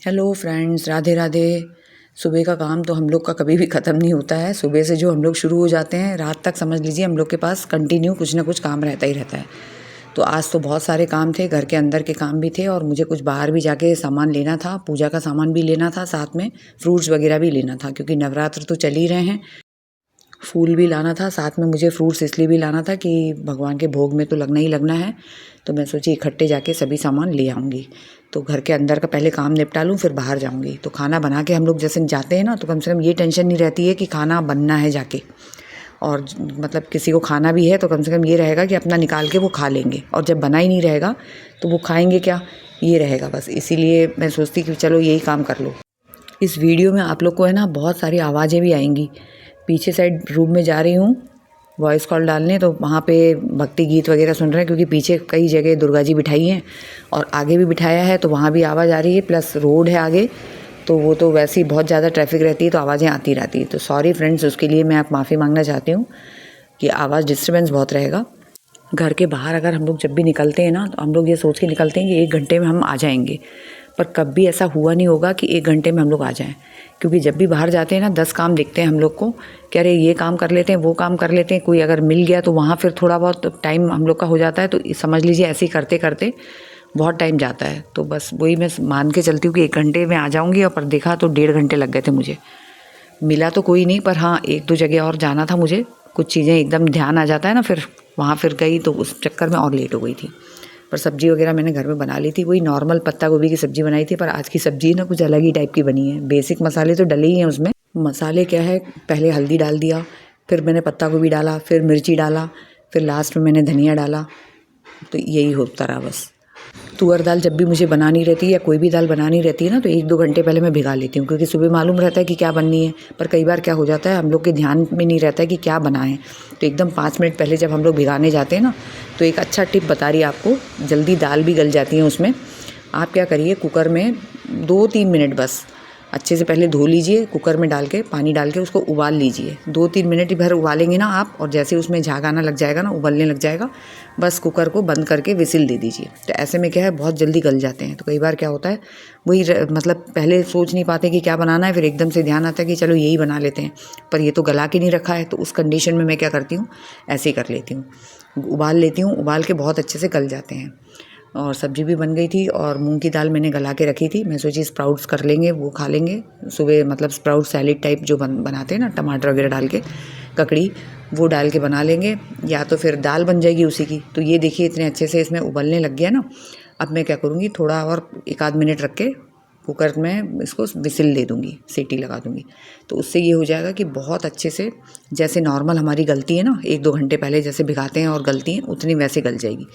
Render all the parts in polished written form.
Hello friends, Radhe Radhe. सुबह का काम तो हम लोग का कभी भी ख़त्म नहीं होता है। सुबह से जो हम लोग शुरू हो जाते हैं, रात तक समझ लीजिए हम लोग के पास कंटिन्यू कुछ ना कुछ काम रहता ही रहता है। तो आज तो बहुत सारे काम थे, घर के अंदर के काम भी थे और मुझे कुछ बाहर भी जाके सामान लेना था, पूजा का सामान भी लेना था, साथ में फ्रूट्स वगैरह भी लेना था क्योंकि नवरात्र तो चल ही रहे हैं। फूल भी लाना था, साथ में मुझे फ्रूट्स इसलिए भी लाना था कि भगवान के भोग में तो लगना ही लगना है। तो मैं सोची इकट्ठे जाके सभी सामान ले आऊँगी। तो घर के अंदर का पहले काम निपटा लूँ, फिर बाहर जाऊँगी। तो खाना बना के हम लोग जैसे जाते हैं ना, तो कम से कम ये टेंशन नहीं रहती है कि खाना बनना है जाके। और मतलब किसी को खाना भी है तो कम से कम ये रहेगा कि अपना निकाल के वो खा लेंगे, और जब बना ही नहीं रहेगा तो वो खाएंगे क्या, ये रहेगा बस। इसीलिए मैं सोचती कि चलो यही काम कर लो। इस वीडियो में आप लोग को है ना बहुत सारी आवाज़ें भी आएंगी। पीछे साइड रूम में जा रही हूँ वॉइस कॉल डालने, तो वहाँ पे भक्ति गीत वगैरह सुन रहे हैं क्योंकि पीछे कई जगह दुर्गा जी बिठाई हैं और आगे भी बिठाया है, तो वहाँ भी आवाज़ आ रही है। प्लस रोड है आगे, तो वो तो वैसे ही बहुत ज़्यादा ट्रैफिक रहती है, तो आवाज़ें आती रहती है। तो सॉरी फ्रेंड्स, उसके लिए मैं आप माफ़ी मांगना चाहती हूँ कि आवाज़ डिस्टर्बेंस बहुत रहेगा। घर के बाहर अगर हम लोग जब भी निकलते हैं ना, तो हम लोग ये सोच के निकलते हैं कि 1 घंटे में हम आ जाएंगे, पर कभी ऐसा हुआ नहीं होगा कि 1 घंटे में हम लोग आ जाएं। क्योंकि जब भी बाहर जाते हैं ना, 10 काम दिखते हैं हम लोग को कि अरे ये काम कर लेते हैं, वो काम कर लेते हैं। कोई अगर मिल गया तो वहाँ फिर थोड़ा बहुत टाइम हम लोग का हो जाता है। तो समझ लीजिए ऐसे ही करते करते बहुत टाइम जाता है। तो बस वही मैं मान के चलती हूँ कि 1 घंटे में आ जाऊँगी, और पर देखा तो 1.5 घंटे लग गए थे मुझे। मिला तो कोई नहीं, पर हाँ 1-2 जगह और जाना था मुझे। कुछ चीज़ें एकदम ध्यान आ जाता है ना, फिर वहाँ फिर गई तो उस चक्कर में और लेट हो गई थी। पर सब्ज़ी वगैरह मैंने घर में बना ली थी, वही नॉर्मल पत्ता गोभी की सब्ज़ी बनाई थी। पर आज की सब्ज़ी ना कुछ अलग ही टाइप की बनी है। बेसिक मसाले तो डले ही हैं उसमें। मसाले क्या है, पहले हल्दी डाल दिया, फिर मैंने पत्ता गोभी डाला, फिर मिर्ची डाला, फिर लास्ट में मैंने धनिया डाला। तो यही होता रहा बस। तुअर दाल जब भी मुझे बनानी रहती है या कोई भी दाल बनानी रहती है ना, तो 1-2 घंटे पहले मैं भिगा लेती हूँ क्योंकि सुबह मालूम रहता है कि क्या बननी है। पर कई बार क्या हो जाता है, हम लोग के ध्यान में नहीं रहता है कि क्या बनाएं। तो एकदम 5 मिनट पहले जब हम लोग भिगाने जाते हैं ना, तो एक अच्छा टिप बता रही है आपको, जल्दी दाल भी गल जाती है उसमें। आप क्या करिए, कुकर में 2-3 मिनट बस अच्छे से पहले धो लीजिए, कुकर में डाल के पानी डाल के उसको उबाल लीजिए। 2-3 मिनट ही भर उबालेंगे ना आप, और जैसे उसमें झाग आना लग जाएगा ना, उबलने लग जाएगा, बस कुकर को बंद करके विसिल दे दीजिए। तो ऐसे में क्या है, बहुत जल्दी गल जाते हैं। तो कई बार क्या होता है, वही मतलब पहले सोच नहीं पाते कि क्या बनाना है, फिर एकदम से ध्यान आता है कि चलो यही बना लेते हैं, पर ये तो गला के नहीं रखा है। तो उस कंडीशन में मैं क्या करती हूँ, ऐसे ही कर लेती हूँ, उबाल लेती हूँ। उबाल के बहुत अच्छे से गल जाते हैं। और सब्ज़ी भी बन गई थी, और मूंग की दाल मैंने गला के रखी थी। मैं सोची स्प्राउट्स कर लेंगे, वो खा लेंगे सुबह। मतलब स्प्राउट सैलेड टाइप जो बनाते हैं ना, टमाटर वगैरह डाल के, ककड़ी वो डाल के बना लेंगे, या तो फिर दाल बन जाएगी उसी की। तो ये देखिए इतने अच्छे से इसमें उबलने लग गया ना। अब मैं क्या करूँगी, थोड़ा और 1-आध मिनट रख के कुकर में इसको विसिल दे दूँगी, सीटी लगा दूँगी। तो उससे ये हो जाएगा कि बहुत अच्छे से, जैसे नॉर्मल हमारी गलती है ना, 1-2 घंटे पहले जैसे भिगाते हैं और गलती है, उतनी वैसे गल जाएगी।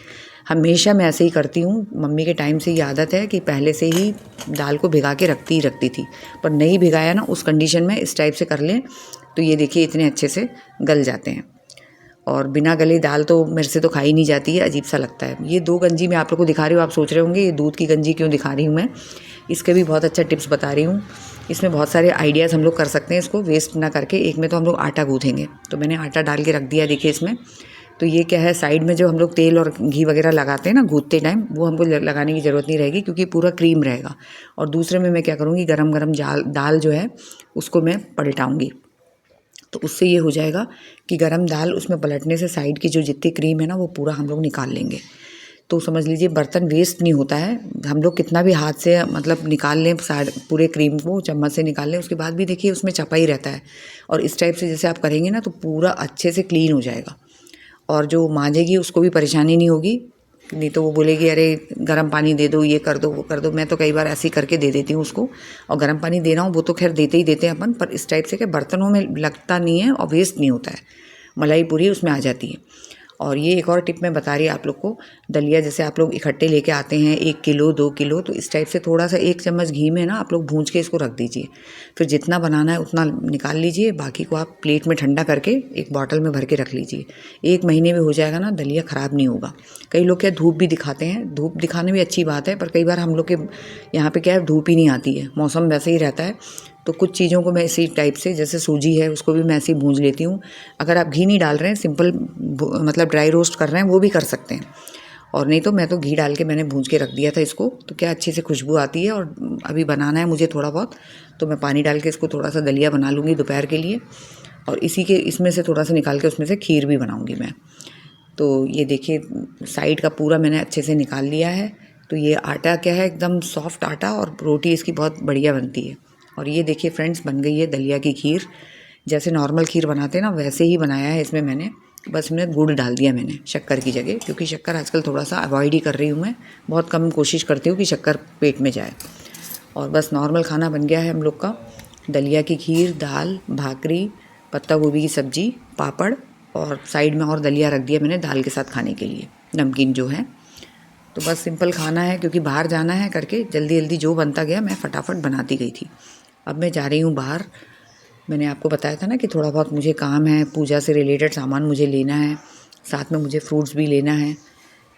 हमेशा मैं ऐसे ही करती हूँ। मम्मी के टाइम से ये आदत है कि पहले से ही दाल को भिगा के रखती ही रखती थी। पर नहीं भिगाया ना, उस कंडीशन में इस टाइप से कर लें तो ये देखिए इतने अच्छे से गल जाते हैं। और बिना गली दाल तो मेरे से तो खाई नहीं जाती है, अजीब सा लगता है। ये 2 गंजी मैं आप लोग को दिखा रही हूँ। आप सोच रहे होंगे ये दूध की गंजी क्यों दिखा रही हूँ मैं। इसके भी बहुत अच्छा टिप्स बता रही हूँ। इसमें बहुत सारे आइडियाज़ हम लोग कर सकते हैं इसको वेस्ट ना करके। एक में तो हम लोग आटा गूँथेंगे, तो मैंने आटा डाल के रख दिया देखिए इसमें। तो ये क्या है, साइड में जो हम लोग तेल और घी वगैरह लगाते हैं ना गूँथते टाइम, वो हमको लगाने की ज़रूरत नहीं रहेगी क्योंकि पूरा क्रीम रहेगा। और दूसरे में मैं क्या करूँगी, गरम गरम दाल जो है उसको मैं पलटाऊँगी। तो उससे ये हो जाएगा कि गरम दाल उसमें पलटने से साइड की जो जितनी क्रीम है ना, वो पूरा हम लोग निकाल लेंगे। तो समझ लीजिए बर्तन वेस्ट नहीं होता है। हम लोग कितना भी हाथ से मतलब निकाल लें पूरे क्रीम को, चम्मच से निकाल लें, उसके बाद भी देखिए उसमें चपा ही रहता है। और इस टाइप से जैसे आप करेंगे ना, तो पूरा अच्छे से क्लीन हो जाएगा। और जो मांजेगी उसको भी परेशानी नहीं होगी। नहीं तो वो बोलेगी अरे गर्म पानी दे दो, ये कर दो, वो कर दो। मैं तो कई बार ऐसे ही करके दे देती हूँ उसको। और गर्म पानी देना हो वो तो खैर देते ही देते हैं अपन, पर इस टाइप से कि बर्तनों में लगता नहीं है और वेस्ट नहीं होता है, मलाई पूरी उसमें आ जाती है। और ये एक और टिप मैं बता रही आप लोग को, दलिया जैसे आप लोग इकट्ठे लेके आते हैं 1 किलो 2 किलो, तो इस टाइप से थोड़ा सा 1 चम्मच घी में ना आप लोग भूंज के इसको रख दीजिए। फिर जितना बनाना है उतना निकाल लीजिए, बाकी को आप प्लेट में ठंडा करके एक बॉटल में भर के रख लीजिए। 1 महीने में हो जाएगा ना, दलिया ख़राब नहीं होगा। कई लोग क्या धूप भी दिखाते हैं, धूप दिखाने भी अच्छी बात है, पर कई बार हम लोग के यहाँ पे क्या है, धूप ही नहीं आती है, मौसम वैसे ही रहता है। तो कुछ चीज़ों को मैं इसी टाइप से, जैसे सूजी है उसको भी मैं ऐसे ही भूंज लेती हूँ। अगर आप घी नहीं डाल रहे हैं, सिंपल मतलब ड्राई रोस्ट कर रहे हैं, वो भी कर सकते हैं। और नहीं तो मैं तो घी डाल के मैंने भून के रख दिया था इसको, तो क्या अच्छे से खुशबू आती है। और अभी बनाना है मुझे थोड़ा बहुत, तो मैं पानी डाल के इसको थोड़ा सा दलिया बना लूँगी दोपहर के लिए, और इसमें से थोड़ा सा निकाल के उसमें से खीर भी बनाऊँगी मैं। तो ये देखिए साइड का पूरा मैंने अच्छे से निकाल लिया है। तो ये आटा क्या है, एकदम सॉफ्ट आटा, और रोटी इसकी बहुत बढ़िया बनती है। और ये देखिए फ्रेंड्स, बन गई है दलिया की खीर। जैसे नॉर्मल खीर बनाते हैं ना, वैसे ही बनाया है इसमें मैंने, बस इसमें गुड़ डाल दिया मैंने शक्कर की जगह, क्योंकि शक्कर आजकल थोड़ा सा अवॉइड ही कर रही हूँ मैं, बहुत कम कोशिश करती हूँ कि शक्कर पेट में जाए। और बस नॉर्मल खाना बन गया है हम लोग का, दलिया की खीर, दाल, भाकरी, पत्ता गोभी की सब्जी, पापड़, और साइड में और दलिया रख दिया मैंने दाल के साथ खाने के लिए, नमकीन जो है। तो बस सिंपल खाना है, क्योंकि बाहर जाना है करके जल्दी जल्दी जो बनता गया मैं फटाफट बनाती गई थी। अब मैं जा रही हूँ बाहर। मैंने आपको बताया था ना कि थोड़ा बहुत मुझे काम है, पूजा से रिलेटेड सामान मुझे लेना है, साथ में मुझे फ्रूट्स भी लेना है।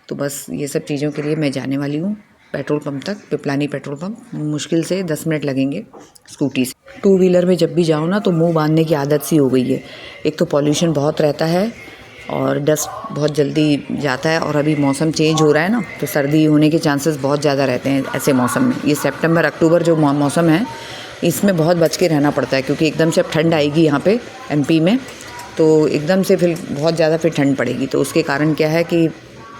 तो बस ये सब चीज़ों के लिए मैं जाने वाली हूँ पेट्रोल पंप तक, पिपलानी पेट्रोल पंप। मुश्किल से 10 मिनट लगेंगे स्कूटी से। 2 व्हीलर में जब भी जाओ ना, तो मुंह बांधने की आदत सी हो गई है। एक तो पॉल्यूशन बहुत रहता है और डस्ट बहुत जल्दी जाता है, और अभी मौसम चेंज हो रहा है ना, तो सर्दी होने के चांसेस बहुत ज़्यादा रहते हैं ऐसे मौसम में। ये सितंबर अक्टूबर जो मौसम है, इसमें बहुत बच के रहना पड़ता है, क्योंकि एकदम से अब ठंड आएगी यहाँ पे एमपी में, तो एकदम से फिर बहुत ज़्यादा फिर ठंड पड़ेगी। तो उसके कारण क्या है कि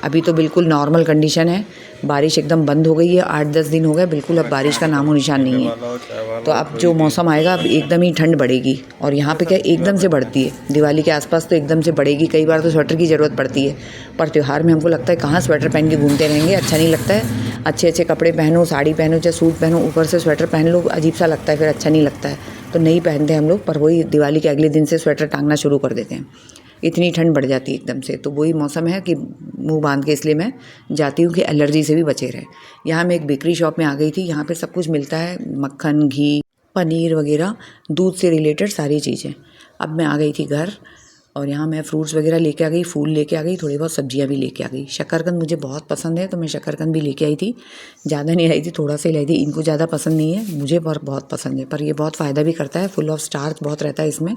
अभी तो बिल्कुल नॉर्मल कंडीशन है, बारिश एकदम बंद हो गई है, 8-10 दिन हो गए बिल्कुल, अब बारिश का नामो निशान नहीं है। तो अब जो मौसम आएगा, अब एकदम ही ठंड बढ़ेगी। और यहाँ पे क्या एकदम से बढ़ती है, दिवाली के आसपास तो एकदम से बढ़ेगी, कई बार तो स्वेटर की ज़रूरत पड़ती है। पर त्यौहार में हमको लगता है कहाँ स्वेटर पहन के घूमते रहेंगे, अच्छा नहीं लगता है। अच्छे अच्छे कपड़े पहनो, साड़ी पहनो चाहे सूट पहनो, ऊपर से स्वेटर पहन लो, अजीब सा लगता है, फिर अच्छा नहीं लगता है, तो नहीं पहनते हम लोग। पर वही दिवाली के अगले दिन से स्वेटर टांगना शुरू कर देते हैं, इतनी ठंड बढ़ जाती है एकदम से। तो वही मौसम है कि मुंह बांध के इसलिए मैं जाती हूँ कि एलर्जी से भी बचे रहे। यहाँ मैं एक बेकरी शॉप में आ गई थी, यहाँ पे सब कुछ मिलता है, मक्खन, घी, पनीर वगैरह, दूध से रिलेटेड सारी चीज़ें। अब मैं आ गई थी घर, और यहाँ मैं फ्रूट्स वगैरह लेके आ गई, फूल लेके आ गई, थोड़ी बहुत सब्जियाँ भी लेके आ गई। शक्करकंद मुझे बहुत पसंद है, तो मैं शक्करकंद भी लेके आई थी। ज़्यादा नहीं लाई थी, थोड़ा सा ही लाई थी। इनको ज़्यादा पसंद नहीं है, मुझे बहुत पसंद है, पर ये बहुत फ़ायदा भी करता है, फुल ऑफ स्टार्च बहुत रहता है इसमें।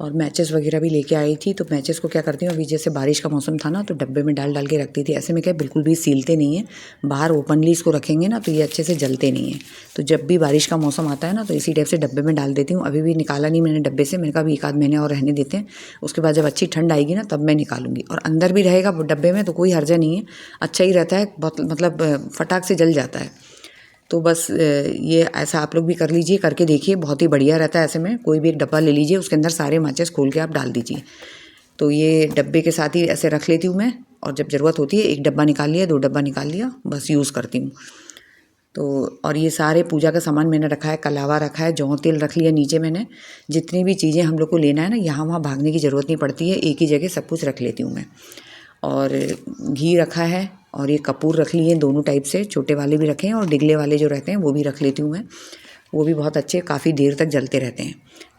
और मैचेस वगैरह भी लेके आई थी। तो मैचेस को क्या करती हूँ, अभी जैसे बारिश का मौसम था ना, तो डब्बे में डाल के रखती थी। ऐसे में क्या बिल्कुल भी सीलते नहीं है, बाहर ओपनली इसको रखेंगे ना तो ये अच्छे से जलते नहीं है। तो जब भी बारिश का मौसम आता है ना, तो इसी टाइप से डब्बे में डाल देती हूँ। अभी भी निकाला नहीं मैंने डब्बे से, मैंने कहा अभी 1 आध महीने और रहने देते हैं, उसके बाद जब अच्छी ठंड आएगी ना, तब मैं निकालूंगी। और अंदर भी रहेगा डब्बे में तो कोई हर्जा नहीं है, अच्छा ही रहता है, बहुत मतलब फटाक से जल जाता है। तो बस ये ऐसा आप लोग भी कर लीजिए, करके देखिए, बहुत ही बढ़िया रहता है। ऐसे में कोई भी एक डब्बा ले लीजिए, उसके अंदर सारे माचिस खोल के आप डाल दीजिए। तो ये डब्बे के साथ ही ऐसे रख लेती हूँ मैं, और जब ज़रूरत होती है 1 डब्बा निकाल लिया, 2 डब्बा निकाल लिया, बस यूज़ करती हूँ। तो और ये सारे पूजा का सामान मैंने रखा है, कलावा रखा है, जौ तेल रख लिया नीचे मैंने। जितनी भी चीज़ें हम लोग को लेना है ना, यहाँ वहाँ भागने की ज़रूरत नहीं पड़ती है, एक ही जगह सब कुछ रख लेती हूँ मैं। और घी रखा है, और ये कपूर रख लिए दोनों टाइप से, छोटे वाले भी रखे हैं और डिगले वाले जो रहते हैं वो भी रख लेती हूँ मैं। वो भी बहुत अच्छे, काफ़ी देर तक जलते रहते हैं।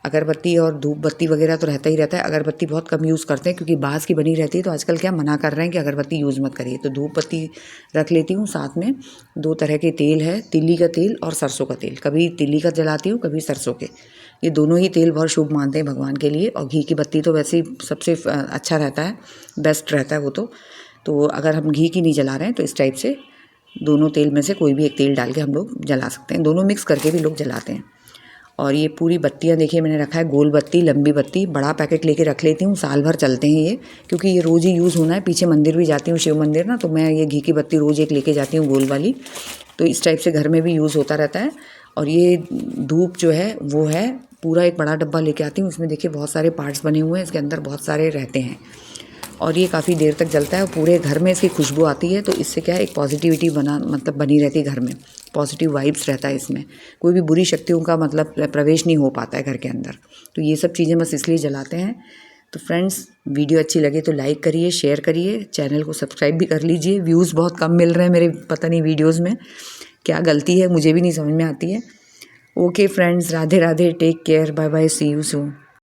अगरबत्ती और धूप बत्ती वगैरह तो रहता ही रहता है। अगरबत्ती बहुत कम यूज़ करते हैं, क्योंकि बाँस की बनी रहती है, तो आजकल क्या मना कर रहे हैं कि अगरबत्ती यूज़ मत करिए। तो धूप बत्ती रख लेती हूँ। साथ में 2 तरह के तेल है, तिल्ली का तेल और सरसों का तेल। कभी तिल्ली का जलाती हूँ, कभी सरसों के। ये दोनों ही तेल बहुत शुभ मानते हैं भगवान के लिए। और घी की बत्ती तो वैसे ही सबसे अच्छा रहता है, बेस्ट रहता है वो तो अगर हम घी की नहीं जला रहे हैं, तो इस टाइप से दोनों तेल में से कोई भी एक तेल डाल के हम लोग जला सकते हैं। दोनों मिक्स करके भी लोग जलाते हैं। और ये पूरी बत्तियाँ देखिए मैंने रखा है, गोल बत्ती, लंबी बत्ती, बड़ा पैकेट लेके रख लेती हूँ, साल भर चलते हैं ये, क्योंकि ये रोज़ ही यूज़ होना है। पीछे मंदिर भी जाती हूँ, शिव मंदिर ना, तो मैं ये घी की बत्ती रोज़ एक लेके जाती हूँ, गोल वाली। तो इस टाइप से घर में भी यूज़ होता रहता है। और ये धूप जो है वो है, पूरा एक बड़ा डब्बा लेके आती हूँ। इसमें देखिए बहुत सारे पार्ट्स बने हुए हैं, इसके अंदर बहुत सारे रहते हैं, और ये काफ़ी देर तक जलता है। पूरे घर में इसकी खुशबू आती है, तो इससे क्या है, एक पॉजिटिविटी बनी रहती है घर में, पॉजिटिव वाइब्स रहता है इसमें। कोई भी बुरी शक्तियों का मतलब प्रवेश नहीं हो पाता है घर के अंदर। तो ये सब चीज़ें बस इसलिए जलाते हैं। तो फ्रेंड्स, वीडियो अच्छी लगे तो लाइक करिए, शेयर करिए, चैनल को सब्सक्राइब भी कर लीजिए। व्यूज़ बहुत कम मिल रहे हैं मेरे, पता नहीं वीडियोज़ में क्या गलती है, मुझे भी नहीं समझ में आती है। Okay friends, Radhe Radhe, take care, bye bye, see you soon.